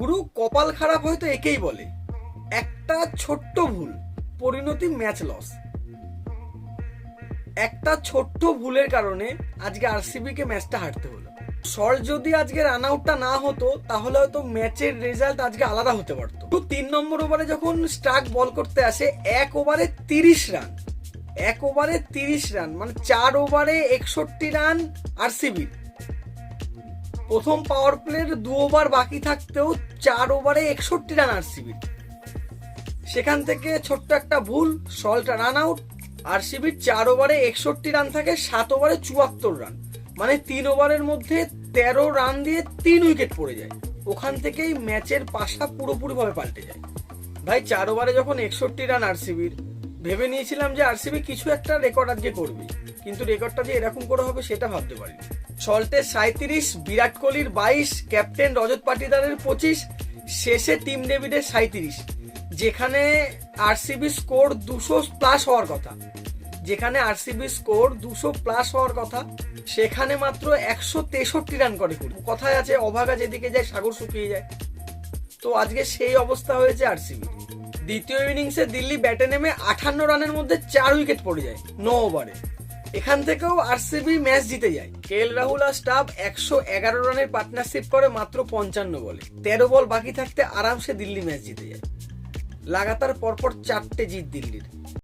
গুরু কপাল খারাপ হয়তো একেই বলে, একটা ছোট্ট ভুল পরিণতি ম্যাচ লস। একটা ছোট্ট ভুলের কারণে আজকে আরসিবি কে ম্যাচটা হারতে হলো। শর্ট যদি আজকে রান আউটটা না হতো তাহলে হয়তো ম্যাচের রেজাল্ট আজকে আলাদা হতে পারতো। 3 নম্বর ওভারে যখন স্টার্ক বল করতে আসে, 1 ওভারে 30 রান, 1 ওভারে 30 রান মানে 4 ওভারে 61 রান আরসিবির। প্রথম পাওয়ার প্লের 2 ওভার বাকি থাকতেও 4 ওভারে 61 রান আরসিবির। সেখান থেকে ছোট্ট একটা ভুল, সল্ট রান আউট। আরসিবির 4 ওভারে 61 রান থাকে, 7 ওভারে 74 রান, মানে 3 ওভারের মধ্যে 13 রান দিয়ে 3 উইকেট পড়ে যায়। ওখান থেকেই ম্যাচের পাশা পুরোপুরিভাবে পাল্টে যায়। ভাই 4 ওভারে যখন 61 রান আরসিবির, ভেবে নিয়েছিলাম যে আরসিবি কিছু একটা রেকর্ড আজকে করবে, কিন্তু রেকর্ডটা যে এরকম করে হবে সেটা ভাবতে পারিনি। সল্টের 37, বিরাট কোহলির 22, ক্যাপ্টেন রজত পাটিদারের 25, শেষে টিম ডেভিডের 37। যেখানে আরসিবি স্কোর 200 প্লাস হওয়ার কথা, যেখানে আরসিবি স্কোর 200 প্লাস হওয়ার কথা, সেখানে মাত্র 163 রান করে। কথায় আছে অভাগা যেদিকে যায় সাগর শুকিয়ে যায়। তো আজকে সেই অবস্থা হয়েছে আরসিবি। দ্বিতীয় ইনিংসে দিল্লি ব্যাটে নেমে 58 রানের মধ্যে 4 উইকেট পড়ে যায় 9 ওভারে। এখান থেকেও আরসিবি ম্যাচ জিতে যায়। কেএল রাহুল আর স্টাফ 111 রানের পার্টনারশিপ করে মাত্র 55 বলে। 13 বল বাকি থাকতে আরামসে দিল্লি ম্যাচ জিতে যায়। লাগাতার পরপর 4টে জিত দিল্লির।